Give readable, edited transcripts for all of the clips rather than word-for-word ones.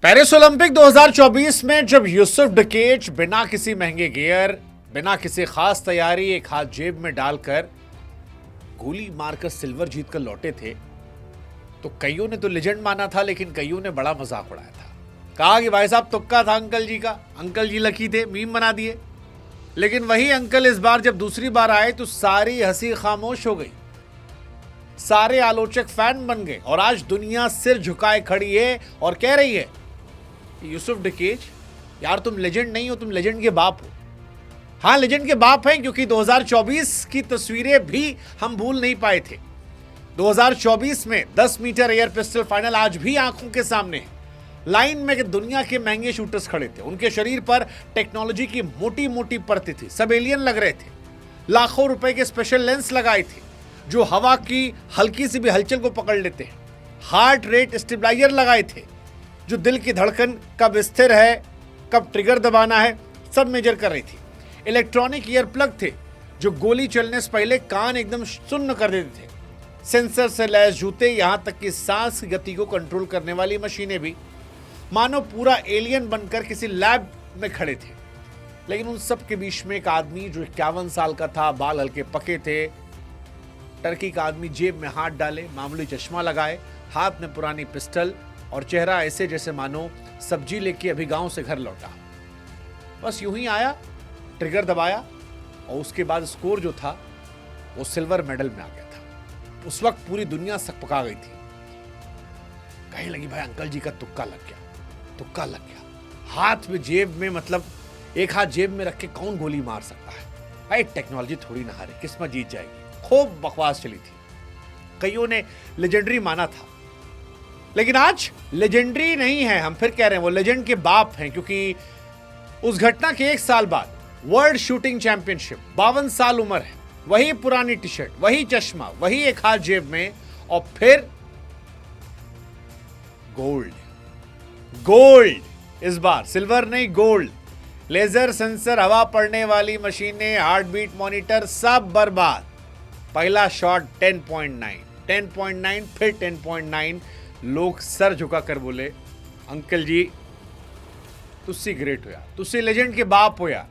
Paris Olympic 2024 में जब यूसुफ डकेच बिना किसी महंगे गियर, बिना किसी खास तैयारी एक हाथ जेब में डालकर गोली मारकर सिल्वर जीतकर लौटे थे, तो कईयों ने तो लेजेंड माना था, लेकिन कईयों ने बड़ा मजाक उड़ाया था। कहा कि भाई साहब तुक्का था अंकल जी का, अंकल जी लकी थे, मीम बना दिए। लेकिन वही अंकल इस बार जब दूसरी बार आए तो सारी हंसी खामोश हो गई, सारे आलोचक फैन बन गए और आज दुनिया सिर झुकाए खड़ी है और कह रही है यूसुफ डकेच यार तुम लेजेंड नहीं हो, तुम लेजेंड के बाप हो। हाँ, लेजेंड के बाप हैं क्योंकि 2024 की तस्वीरें भी हम भूल नहीं पाए थे। 2024 में 10 मीटर एयर पिस्टल फाइनल आज भी आंखों के सामने है। लाइन में दुनिया के महंगे शूटर्स खड़े थे, उनके शरीर पर टेक्नोलॉजी की मोटी मोटी परतें थी, सब एलियन लग रहे थे। लाखों रुपए के स्पेशल लेंस लगाए थे जो हवा की हल्की सी भी हलचल को पकड़ लेते हैं। हार्ट रेट स्टेबलाइजर लगाए थे जो दिल की धड़कन कब स्थिर है, कब ट्रिगर दबाना है, सब मेजर कर रही थी। इलेक्ट्रॉनिक ईयर प्लग थे जो गोली चलने से पहले कान एकदम सुन्न कर देते थे। सेंसर से लैस जूते, यहां तक कि सांस की गति को कंट्रोल करने वाली मशीनें भी, मानो पूरा एलियन बनकर किसी लैब में खड़े थे। लेकिन उन सब के बीच में एक आदमी जो 51 साल का था, बाल हल्के पके थे, टर्की का आदमी, जेब में हाथ डाले, मामूली चश्मा लगाए, हाथ में पुरानी पिस्टल और चेहरा ऐसे जैसे मानो सब्जी लेके अभी गांव से घर लौटा। बस यूं ही आया, ट्रिगर दबाया और उसके बाद स्कोर जो था वो सिल्वर मेडल में आ गया था। उस वक्त पूरी दुनिया सकपका गई थी, कहने लगी भाई अंकल जी का तुक्का लग गया, तुक्का लग गया। हाथ में जेब में, मतलब एक हाथ जेब में रख के कौन गोली मार सकता है भाई, टेक्नोलॉजी थोड़ी ना हारे, किस्मत जीत जाएगी। खूब बकवास चली थी, कईयों ने लेजेंडरी माना था। लेकिन आज लेजेंडरी नहीं है, हम फिर कह रहे हैं वो लेजेंड के बाप हैं, क्योंकि उस घटना के एक साल बाद वर्ल्ड शूटिंग चैंपियनशिप, 52 साल उम्र है, वही पुरानी टी शर्ट, वही चश्मा, वही एक हाथ जेब में, और फिर गोल्ड। गोल्ड इस बार, सिल्वर नहीं गोल्ड। लेजर सेंसर, हवा पड़ने वाली मशीनें, हार्ट बीट मॉनिटर, सब बर्बाद। पहला शॉट 10.9, फिर 10.9। लोग सर झुकाकर बोले अंकल जी तुस्सी ग्रेट होया, तुस्सी लेजेंड के बाप होया।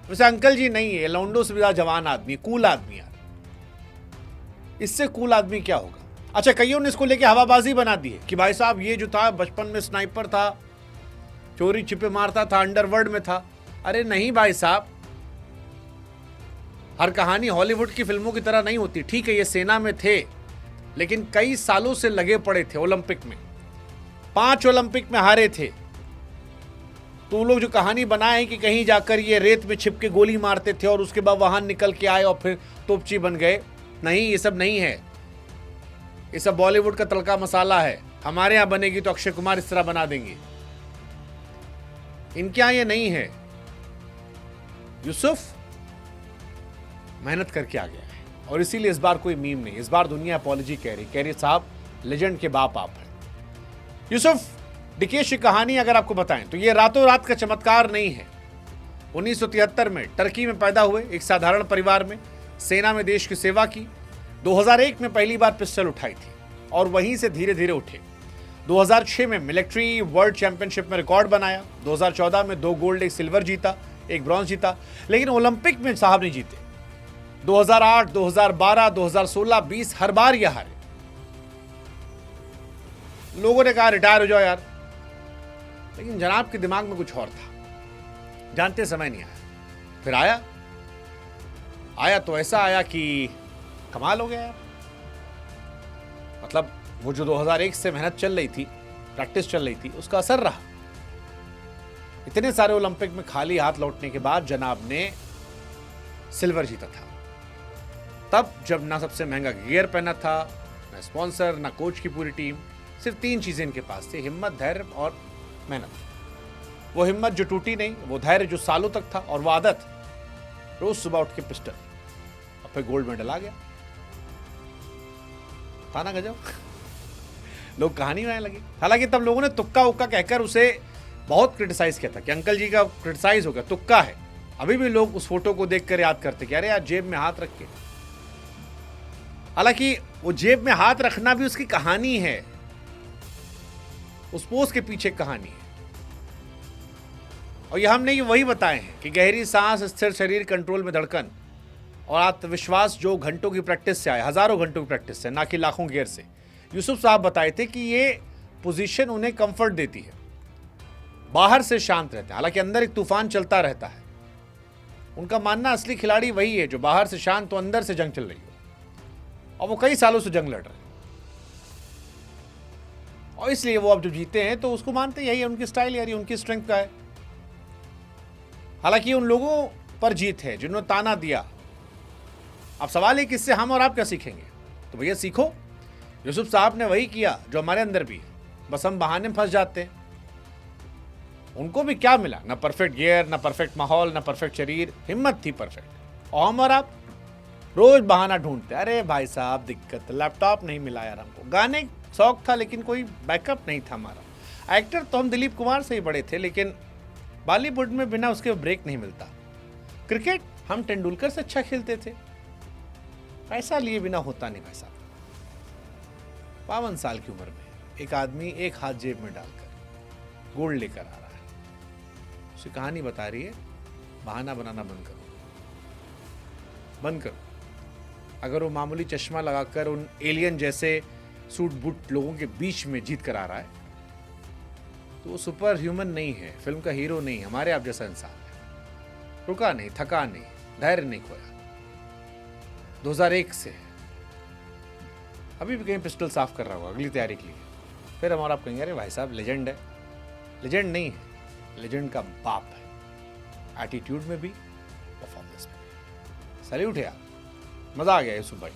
वैसे अंकल जी नहीं है, लौंडो से भी ज्यादा जवान आदमी, कूल आदमी यार। इससे कूल आदमी क्या होगा। अच्छा, कईयों ने इसको लेके हवाबाजी बना दी है कि भाई साहब ये जो था बचपन में स्नाइपर था, चोरी छिपे मारता था, अंडरवर्ल्ड में था। अरे नहीं भाई साहब, हर कहानी हॉलीवुड की फिल्मों की तरह नहीं होती। ठीक है, ये सेना में थे, लेकिन कई सालों से लगे पड़े थे ओलंपिक में, 5 ओलंपिक में हारे थे। तो लोग जो कहानी बनाए कि कहीं जाकर ये रेत में छिप के गोली मारते थे और उसके बाद वहां निकल के आए और फिर तोपची बन गए, नहीं, ये सब नहीं है। ये सब बॉलीवुड का तड़का मसाला है। हमारे यहां बनेगी तो अक्षय कुमार इस तरह बना देंगे, इनके यहां ये नहीं है। यूसुफ मेहनत करके आ गया है और इसीलिए इस बार कोई मीम नहीं, इस बार दुनिया अपॉलॉजी कह रही साहब लेजेंड के बाप आप हैं। यूसुफ डकेच की कहानी अगर आपको बताएं तो ये रातों रात का चमत्कार नहीं है। 1973 में टर्की में पैदा हुए, एक साधारण परिवार में, सेना में देश की सेवा की। 2001 में पहली बार पिस्टल उठाई थी और वहीं से धीरे धीरे उठे। 2006 में मिलिट्री वर्ल्ड चैंपियनशिप में रिकॉर्ड बनाया। 2014 में 2 गोल्ड, 1 सिल्वर जीता, 1 ब्रॉन्ज जीता, लेकिन ओलंपिक में साहब नहीं जीते। 2008, 2012, 2016, 20 हर बार यह हारे। लोगों ने कहा रिटायर हो जाओ यार, लेकिन जनाब के दिमाग में कुछ और था, जानते समय नहीं आया। फिर आया तो ऐसा आया कि कमाल हो गया यार। मतलब वो जो 2001 से मेहनत चल रही थी, प्रैक्टिस चल रही थी, उसका असर रहा। इतने सारे ओलंपिक में खाली हाथ लौटने के बाद जनाब ने सिल्वर जीता था। तब जब ना सबसे महंगा गियर पहना था, ना स्पॉन्सर, ना कोच की पूरी टीम, सिर्फ 3 चीजें इनके पास थी, हिम्मत, धैर्य और मेहनत। वो हिम्मत जो टूटी नहीं, वो धैर्य जो सालों तक था, और वो आदत रोज सुबह उठ के पिस्टल, और फिर गोल्ड मेडल आ गया। था ना गजब। लोग कहानी में आने लगे। हालांकि तब लोगों ने तुक्का उक्का कहकर उसे बहुत क्रिटिसाइज किया था कि अंकल जी का क्रिटिसाइज हो गया, तुक्का है। अभी भी लोग उस फोटो को देखकर याद करते कि अरे यार जेब में हाथ रख के। हालांकि वो जेब में हाथ रखना भी उसकी कहानी है, उस पोज के पीछे कहानी है। और ये हमने ये वही बताए हैं कि गहरी सांस, स्थिर शरीर, कंट्रोल में धड़कन और आत्मविश्वास जो घंटों की प्रैक्टिस से आए, हजारों घंटों की प्रैक्टिस से, ना कि लाखों गियर से। यूसुफ साहब बताए थे कि ये पोजीशन उन्हें कंफर्ट देती है, बाहर से शांत रहते हैं, हालांकि अंदर एक तूफान चलता रहता है। उनका मानना असली खिलाड़ी वही है जो बाहर से शांत तो अंदर से जंग चल रही हो, और वो कई सालों से जंग लड़ रहे हैं, और इसलिए वो अब जब जीते हैं तो उसको मानते यही है उनकी स्टाइल, यार उनकी स्ट्रेंथ का है। हालांकि उन लोगों पर जीत है जिन्होंने ताना दिया। अब सवाल है कि इससे हम और आप क्या सीखेंगे? तो भैया सीखो, यूसुफ साहब ने वही किया जो हमारे अंदर भी है, बस हम बहाने में फंस जाते हैं। उनको भी क्या मिला? ना परफेक्ट गियर, ना परफेक्ट माहौल, ना परफेक्ट शरीर, हिम्मत थी परफेक्ट। और हम और आप रोज बहाना ढूंढते, अरे भाई साहब दिक्कत, लैपटॉप नहीं मिला यार हमको, गाने शौक था लेकिन कोई बैकअप नहीं था हमारा, एक्टर तो हम दिलीप कुमार से ही बड़े थे लेकिन बॉलीवुड में बिना उसके ब्रेक नहीं मिलता, क्रिकेट हम तेंदुलकर से अच्छा खेलते थे, पैसा लिए बिना होता नहीं भाई साहब। 52 साल की उम्र में एक आदमी एक हाथ जेब में डालकर गोल्ड लेकर आ रहा है, उसे कहानी बता रही है, बहाना बनाना बंद करो, बंद करो। अगर वो मामूली चश्मा लगाकर उन एलियन जैसे सूट बूट लोगों के बीच में जीत कर आ रहा है तो वो सुपर ह्यूमन नहीं है, फिल्म का हीरो नहीं, हमारे आप जैसा इंसान है। रुका नहीं, थका नहीं, धैर्य नहीं खोया। 2001 से अभी भी कहीं पिस्टल साफ कर रहा होगा अगली तैयारी के लिए, फिर हमारा आप कहेंगे अरे भाई साहब लेजेंड है। लेजेंड नहीं है, लेजेंड का बाप है, एटीट्यूड में भी, परफॉर्मेंस में। सैल्यूट है यार, मजा आ गया यूसुफ भाई।